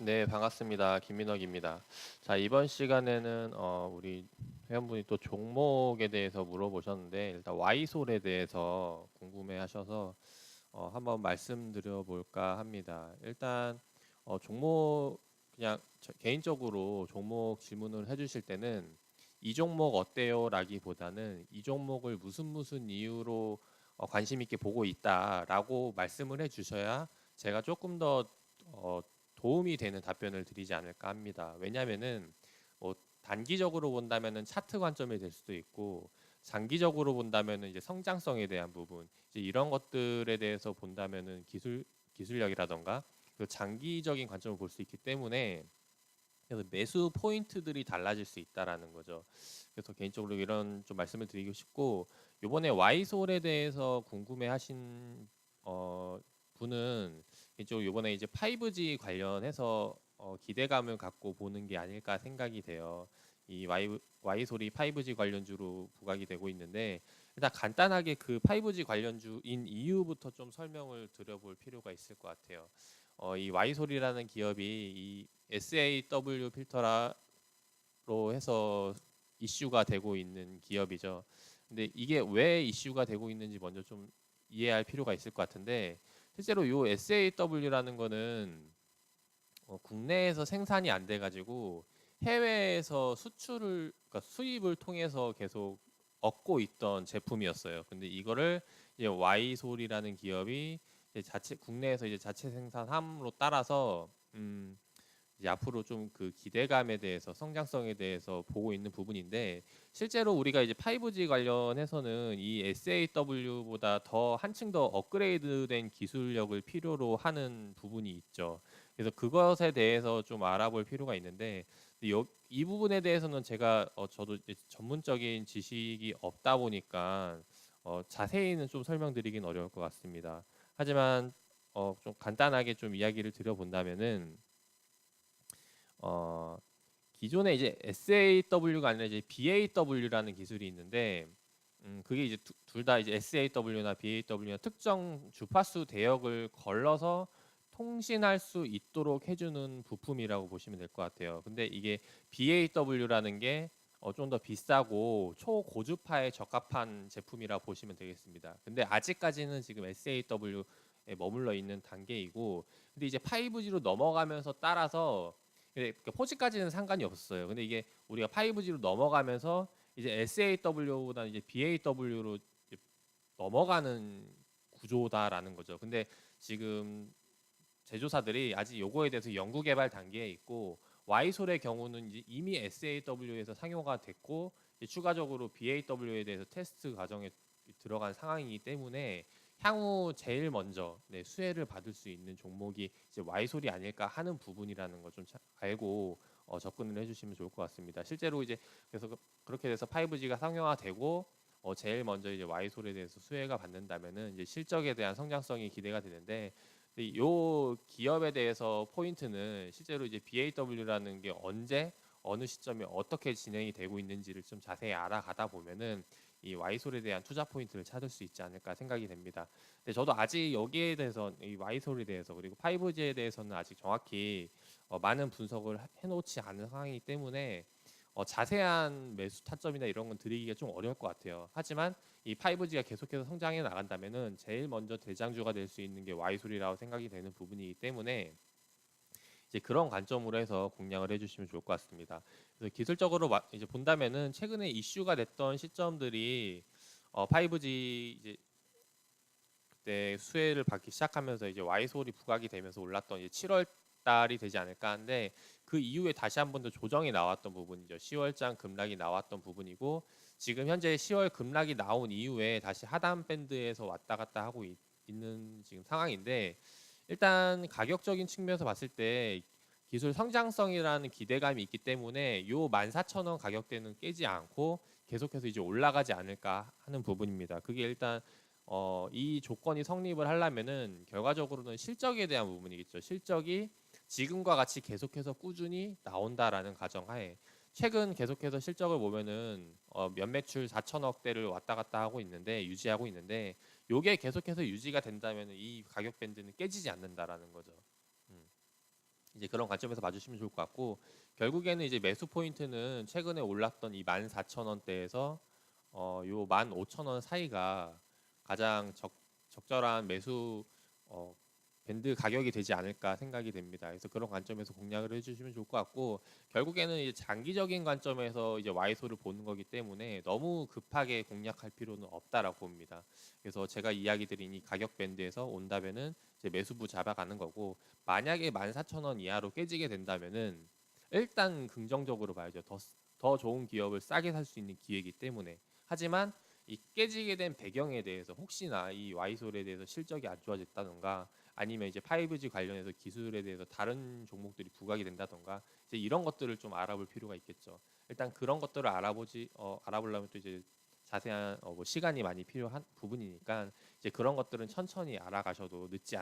네, 반갑습니다. 김민혁입니다. 자, 이번 시간에는 우리 회원분이 또 종목에 대해서 물어보셨는데 일단 Y솔에 대해서 궁금해하셔서 한번 말씀드려 볼까 합니다. 일단 종목 그냥 개인적으로 종목 질문을 해주실 때는 이 종목 어때요? 라기보다는 이 종목을 무슨 이유로 관심 있게 보고 있다라고 말씀을 해주셔야 제가 조금 더 어, 도움이 되는 답변을 드리지 않을까 합니다. 왜냐하면은 뭐 단기적으로 본다면은 차트 관점이 될 수도 있고 장기적으로 본다면은 이제 성장성에 대한 부분 이제 이런 것들에 대해서 본다면은 기술력이라던가 그 장기적인 관점을 볼 수 있기 때문에 그래서 매수 포인트들이 달라질 수 있다라는 거죠. 그래서 개인적으로 이런 좀 말씀을 드리고 싶고 이번에 와이솔에 대해서 궁금해하신 분은 개인적으로 이번에 이제 5G 관련해서 기대감을 갖고 보는 게 아닐까 생각이 돼요. 이 와이솔이 5G 관련주로 부각이 되고 있는데 일단 간단하게 그 5G 관련주인 이유부터 좀 설명을 드려볼 필요가 있을 것 같아요. 이 와이솔이라는 기업이 이 SAW 필터로 해서 이슈가 되고 있는 기업이죠. 근데 이게 왜 이슈가 되고 있는지 먼저 좀 이해할 필요가 있을 것 같은데 실제로 이 SAW라는 거는 국내에서 생산이 안 돼가지고 해외에서 그러니까 수입을 통해서 계속 얻고 있던 제품이었어요. 근데 이거를 이제 와이솔이라는 기업이 이제 국내에서 이제 자체 생산함으로 따라서 이제 앞으로 좀 그 기대감에 대해서 성장성에 대해서 보고 있는 부분인데 실제로 우리가 이제 5G 관련해서는 이 SAW보다 더 한층 더 업그레이드된 기술력을 필요로 하는 부분이 있죠. 그래서 그것에 대해서 좀 알아볼 필요가 있는데 이 부분에 대해서는 제가 저도 이제 전문적인 지식이 없다 보니까 자세히는 좀 설명드리긴 어려울 것 같습니다. 하지만 좀 간단하게 좀 이야기를 드려본다면은 어, 기존에 이제 SAW가 아니라 이제 BAW라는 기술이 있는데 그게 이제 둘 다 이제 SAW나 BAW나 특정 주파수 대역을 걸러서 통신할 수 있도록 해주는 부품이라고 보시면 될 것 같아요. 근데 이게 BAW라는 게 좀 더 비싸고 초고주파에 적합한 제품이라 보시면 되겠습니다. 근데 아직까지는 지금 SAW에 머물러 있는 단계이고, 근데 이제 5G로 넘어가면서 따라서 근데 그 4G까지는 상관이 없었어요. 근데 이게 우리가 5G로 넘어가면서 이제 SAW보다 이제 BAW로 넘어가는 구조다라는 거죠. 근데 지금 제조사들이 아직 요거에 대해서 연구 개발 단계에 있고 Y솔의 경우는 이제 이미 SAW에서 상용화 됐고 이제 추가적으로 BAW에 대해서 테스트 과정에 들어간 상황이기 때문에 향후 제일 먼저 수혜를 받을 수 있는 종목이 이제 Y솔이 아닐까 하는 부분이라는 걸 좀 알고 접근을 해주시면 좋을 것 같습니다. 실제로 이제 그래서 그렇게 돼서 5G가 상용화되고 제일 먼저 이제 Y솔에 대해서 수혜가 받는다면은 이제 실적에 대한 성장성이 기대가 되는데 이 기업에 대해서 포인트는 실제로 이제 BAW라는 게 언제 어느 시점에 어떻게 진행이 되고 있는지를 좀 자세히 알아가다 보면은 이 Y솔에 대한 투자 포인트를 찾을 수 있지 않을까 생각이 됩니다. 근데 저도 아직 여기에 대해서 이 Y솔에 대해서 그리고 5G에 대해서는 아직 정확히 많은 분석을 해놓지 않은 상황이기 때문에 자세한 매수 타점이나 이런 건 드리기가 좀 어려울 것 같아요. 하지만 이 5G가 계속해서 성장해 나간다면은 제일 먼저 대장주가 될 수 있는 게 Y솔이라고 생각이 되는 부분이기 때문에 이제 그런 관점으로 해서 공략을 해주시면 좋을 것 같습니다. 그래서 기술적으로 이제 본다면은 최근에 이슈가 됐던 시점들이 5G 이제 그때 수혜를 받기 시작하면서 이제 Y솔이 부각이 되면서 올랐던 이제 7월 달이 되지 않을까 하는데 그 이후에 다시 한 번 더 조정이 나왔던 부분이죠. 10월장 급락이 나왔던 부분이고 지금 현재 10월 급락이 나온 이후에 다시 하단 밴드에서 왔다 갔다 하고 있는 지금 상황인데 일단 가격적인 측면에서 봤을 때 기술 성장성이라는 기대감이 있기 때문에 요 14,000원 가격대는 깨지 않고 계속해서 이제 올라가지 않을까 하는 부분입니다. 그게 일단 이 조건이 성립을 하려면은 결과적으로는 실적에 대한 부분이겠죠. 실적이 지금과 같이 계속해서 꾸준히 나온다라는 가정하에 최근 계속해서 실적을 보면은 연매출 4천억대를 왔다 갔다 하고 있는데 유지하고 있는데 요게 계속해서 유지가 된다면 이 가격 밴드는 깨지지 않는다라는 거죠. 음. 이제 그런 관점에서 봐주시면 좋을 것 같고, 결국에는 이제 매수 포인트는 최근에 올랐던 이 14,000원대에서 요 15,000원 사이가 가장 적절한 매수 어, 밴드 가격이 되지 않을까 생각이 됩니다. 그래서 그런 관점에서 공략을 해주시면 좋을 것 같고, 결국에는 이제 장기적인 관점에서 이제 와이소를 보는 거기 때문에 너무 급하게 공략할 필요는 없다라고 봅니다. 그래서 제가 이야기 드린 이 가격 밴드에서 온다면은 이제 매수부 잡아가는 거고, 만약에 14,000원 이하로 깨지게 된다면은 일단 긍정적으로 봐야죠. 더 좋은 기업을 싸게 살 수 있는 기회이기 때문에. 하지만 이 깨지게 된 배경에 대해서 혹시나 이 와이솔에 대해서 실적이 안 좋아졌다던가, 아니면 이제 5G 관련해서 기술에 대해서 다른 종목들이 부각이 된다던가, 이제 이런 것들을 좀 알아볼 필요가 있겠죠. 일단 그런 것들을 알아보려면 또 이제 자세한 뭐 시간이 많이 필요한 부분이니까, 이제 그런 것들은 천천히 알아가셔도 늦지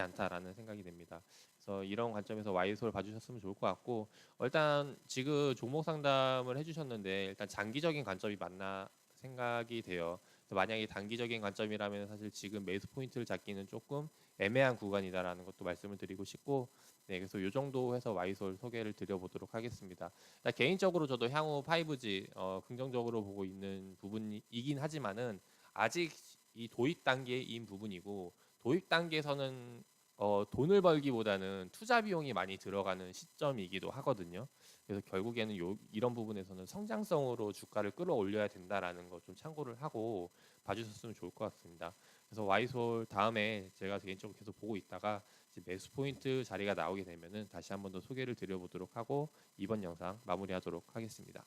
않다라는 생각이 됩니다. 그래서 이런 관점에서 와이솔 봐주셨으면 좋을 것 같고, 일단 지금 종목 상담을 해주셨는데 일단 장기적인 관점이 맞나 생각이 돼요. 그래서 만약에 단기적인 관점이라면 사실 지금 매수 포인트를 잡기는 조금 애매한 구간이다라는 것도 말씀을 드리고 싶고, 네, 그래서 이 정도 해서 와이솔 소개를 드려보도록 하겠습니다. 개인적으로 저도 향후 5G 긍정적으로 보고 있는 부분이긴 하지만은 아직 이 도입 단계인 부분이고, 도입 단계에서는 돈을 벌기보다는 투자 비용이 많이 들어가는 시점이기도 하거든요. 그래서 결국에는 이런 부분에서는 성장성으로 주가를 끌어올려야 된다라는 거 좀 참고를 하고 봐주셨으면 좋을 것 같습니다. 그래서 와이솔 다음에 제가 개인적으로 계속 보고 있다가 이제 매수 포인트 자리가 나오게 되면은 다시 한번 더 소개를 드려보도록 하고 이번 영상 마무리하도록 하겠습니다.